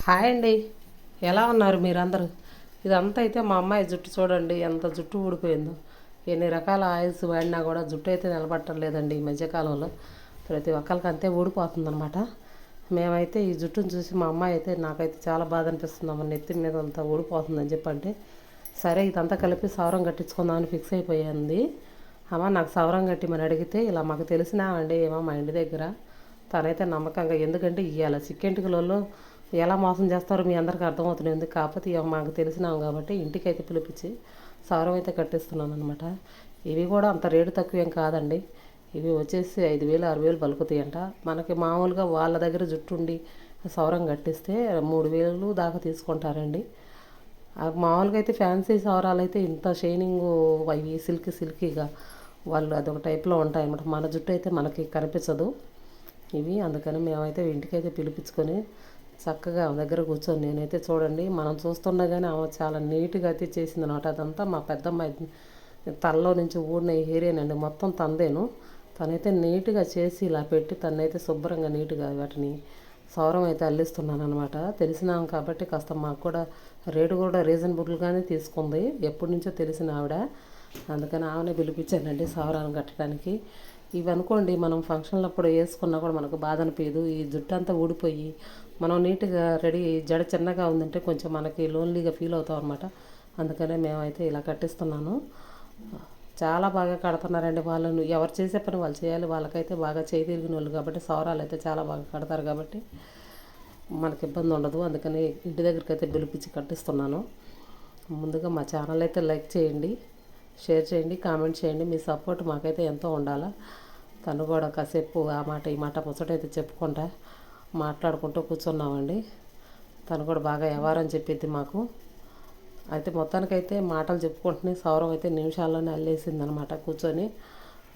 Hi అండి. ఎలా ఉన్నారు మీరందరూ? ఇదంతా అయితే మా అమ్మాయి జుట్టు చూడండి ఎంత జుట్టు ఊడిపోయిందో. ఎన్ని రకాల ఆయిల్స్ వాడినా కూడా జుట్టు అయితే నిలబట్టం లేదండి ఈ మధ్యకాలంలో. ప్రతి ఒక్కరికి అంతే ఊడిపోతుందనమాట. మేమైతే ఈ జుట్టును చూసి మా అమ్మాయి అయితే నాకైతే చాలా బాధ అనిపిస్తుంది. అమ్మ నెత్తి మీద అంతా ఊడిపోతుందని చెప్పంటే సరే ఇదంతా కలిపి సవరం కట్టించుకుందామని ఫిక్స్ అయిపోయింది. అమ్మ నాకు సవరం కట్టిమని అడిగితే ఇలా మాకు తెలిసినామండి ఏమో మా ఇంటి దగ్గర తనైతే నమ్మకంగా ఎందుకంటే ఇవాళ చిక్కెంటుకలలో ఎలా మోసం చేస్తారో మీ అందరికీ అర్థమవుతుంది. కాకపోతే ఇక మాకు తెలిసినాం కాబట్టి ఇంటికైతే పిలిపించి సవరం అయితే కట్టిస్తున్నాను అనమాట. ఇవి కూడా అంత రేటు తక్కువ ఏం కాదండి. ఇవి వచ్చేసి 5,000 6,000 పలుకుతాయంట. మనకి మామూలుగా వాళ్ళ దగ్గర జుట్టు ఉండి సవరం కట్టిస్తే 3,000 దాకా తీసుకుంటారండి. మామూలుగా అయితే ఫ్యాన్సీ సవరాలు అయితే ఇంత షైనింగ్ అవి సిల్కీగా వాళ్ళు అదొక టైప్లో ఉంటాయన్నమాట. మన జుట్టు అయితే మనకి కనిపించదు ఇవి. అందుకని మేమైతే ఇంటికైతే పిలిపించుకొని చక్కగా ఆమె దగ్గర కూర్చొని నేనైతే చూడండి మనం చూస్తుండగానే ఆమె చాలా నీట్గా అయితే చేసింది అనమాట. అదంతా మా పెద్దమ్మాయి తలలో నుంచి ఊడిన హెయిరేనండి, మొత్తం తందేను. తనైతే నీట్గా చేసి ఇలా పెట్టి తనైతే శుభ్రంగా నీట్గా వాటిని సౌరం అయితే అల్లిస్తున్నాను అనమాట. తెలిసినాం కాబట్టి కాస్త మాకు కూడా రేటు కూడా రీజనబుల్గానే తీసుకుంది. ఎప్పటి నుంచో తెలిసిన ఆవిడ, అందుకని ఆమెనే పిలిపించానండి సౌరాన్ని కట్టడానికి. ఇవి అనుకోండి మనం ఫంక్షన్లప్పుడు వేసుకున్నా కూడా మనకు బాధ అనిపించదు. ఈ జుట్టు అంతా ఊడిపోయి మనం నీట్గా రెడీ జడ చిన్నగా ఉందంటే కొంచెం మనకి లోన్లీగా ఫీల్ అవుతాం అనమాట. అందుకనే మేమైతే ఇలా కట్టిస్తున్నాను. చాలా బాగా కడుతున్నారండి వాళ్ళను. ఎవరు చేసే పని వాళ్ళు చేయాలి. వాళ్ళకైతే బాగా చేయి తిరిగిన వాళ్ళు కాబట్టి సౌరాలు అయితే చాలా బాగా కడతారు కాబట్టి మనకి ఇబ్బంది ఉండదు. అందుకని ఇంటి దగ్గరికి అయితే పిలిపించి కట్టిస్తున్నాను. ముందుగా మా ఛానల్ అయితే లైక్ చేయండి, షేర్ చేయండి, కామెంట్ చేయండి. మీ సపోర్ట్ మాకైతే ఎంతో ఉండాలా. తను కూడా కాసేపు ఆ మాట ఈ మాట ముచ్చటైతే చెప్పుకుంటా మాట్లాడుకుంటూ కూర్చున్నామండి. తను కూడా బాగా వ్యవహారం చెప్పిద్ది మాకు. అయితే మొత్తానికైతే మాటలు చెప్పుకుంటున్నాయి. సౌరం అయితే నిమిషాల్లోనే అల్లేసింది అనమాట కూర్చొని.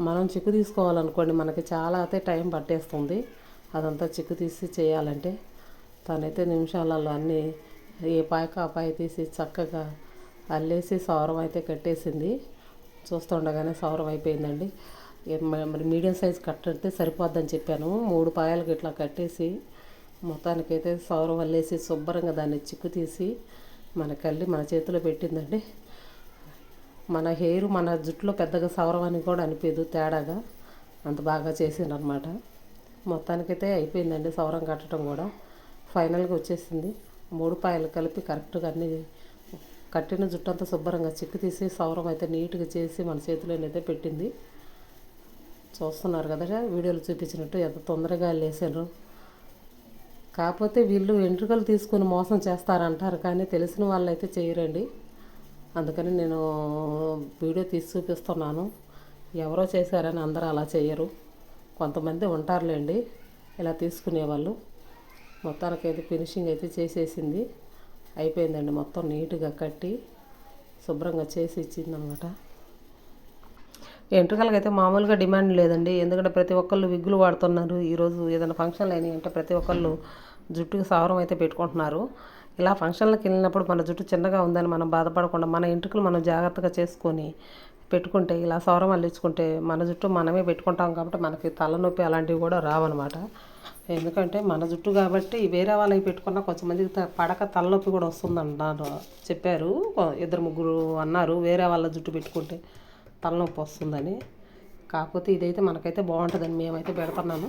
మనం చిక్కు తీసుకోవాలనుకోండి మనకి చాలా అయితే టైం పట్టేస్తుంది. అదంతా చిక్కు తీసి చేయాలంటే తనైతే నిమిషాలలో అన్నీ ఏ పాయక ఆ పాయ తీసి చక్కగా అల్లేసి సౌరం అయితే కట్టేసింది. చూస్తుండగానే సౌరం అయిపోయిందండి. మరి మీడియం సైజ్ కట్టితే సరిపోద్దని చెప్పాను. 3 పాయలకి ఇట్లా కట్టేసి మొత్తానికైతే సౌరం అల్లేసి శుభ్రంగా దాన్ని చిక్కు తీసి మన మన చేతిలో పెట్టిందండి. మన హెయిర్ మన జుట్టులో పెద్దగా సవరం అని కూడా అనిపించదు తేడాగా, అంత బాగా చేసిందనమాట. మొత్తానికైతే అయిపోయిందండి సౌరం కట్టడం కూడా. ఫైనల్గా వచ్చేసింది. 3 పాయలు కలిపి కరెక్ట్గా అన్నీ కట్టిన జుట్టు అంతా శుభ్రంగా చిక్కు తీసి సౌరం అయితే నీట్గా చేసి మన చేతిలోనైతే పెట్టింది. చూస్తున్నారు కదా వీడియోలు చూపించినట్టు ఎంత తొందరగా లేసారు. కాకపోతే వీళ్ళు వెంట్రుకలు తీసుకొని మోసం చేస్తారంటారు కానీ తెలిసిన వాళ్ళు అయితే చేయరండి. అందుకని నేను వీడియో తీసి చూపిస్తున్నాను. ఎవరో చేశారని అందరూ అలా చేయరు, కొంతమంది ఉంటారులేండి ఇలా తీసుకునేవాళ్ళు. మొత్తానికైతే ఫినిషింగ్ అయితే చేసేసింది. అయిపోయిందండి. మొత్తం నీట్గా కట్టి శుభ్రంగా చేసి ఇచ్చిందనమాట. వెంట్రుకలకైతే మామూలుగా డిమాండ్ లేదండి. ఎందుకంటే ప్రతి ఒక్కళ్ళు విగ్గులు వాడుతున్నారు. ఈరోజు ఏదైనా ఫంక్షన్లు అయినాయి అంటే ప్రతి ఒక్కళ్ళు జుట్టుకి సవరం అయితే పెట్టుకుంటున్నారు. ఇలా ఫంక్షన్లకు వెళ్ళినప్పుడు మన జుట్టు చిన్నగా ఉందని మనం బాధపడకుండా మన వెంట్రుకలు మనం జాగ్రత్తగా చేసుకొని పెట్టుకుంటే ఇలా సవరం అల్లించుకుంటే మన జుట్టు మనమే పెట్టుకుంటాం కాబట్టి మనకి తలనొప్పి అలాంటివి కూడా రావన్నమాట. ఎందుకంటే మన జుట్టు కాబట్టి వేరే వాళ్ళకి పెట్టుకున్నా కొంతమందికి పడక తలనొప్పి కూడా వస్తుందంటారు చెప్పారు. 2-3 అన్నారు వేరే వాళ్ళ జుట్టు పెట్టుకుంటే తలనొప్పి వస్తుందని. కాకపోతే ఇదైతే మనకైతే బాగుంటుందని మేమైతే పెడుతున్నాను.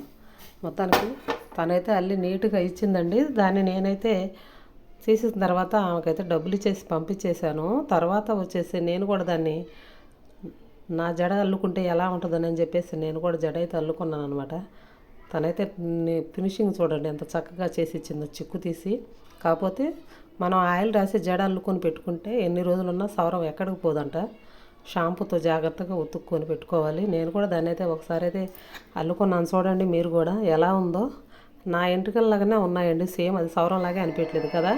మొత్తానికి తనైతే అల్లి నీట్గా ఇచ్చిందండి. దాన్ని నేనైతే చేసిన తర్వాత ఆమెకైతే డబ్బులు ఇచ్చేసి పంపించేశాను. తర్వాత వచ్చేసి నేను కూడా దాన్ని నా జడ అల్లుకుంటే ఎలా ఉంటుందని చెప్పేసి నేను కూడా జడ అయితే అల్లుకున్నాను అనమాట. తనైతే ఫినిషింగ్ చూడండి ఎంత చక్కగా చేసి ఇచ్చిందో చిక్కు తీసి. కాకపోతే మనం ఆయిల్ రాసి జడ అల్లుకొని పెట్టుకుంటే ఎన్ని రోజులున్నా సౌరం ఎక్కడికి పోదంట. షాంపూతో జాగ్రత్తగా ఉతుక్కొని పెట్టుకోవాలి. నేను కూడా దాన్ని అయితే ఒకసారి అయితే అల్లుకున్నాను. చూడండి మీరు కూడా ఎలా ఉందో. నా ఎంట్రుకల్లాగానే ఉన్నాయండి, సేమ్ అది సౌరంలాగే అనిపించలేదు కదా.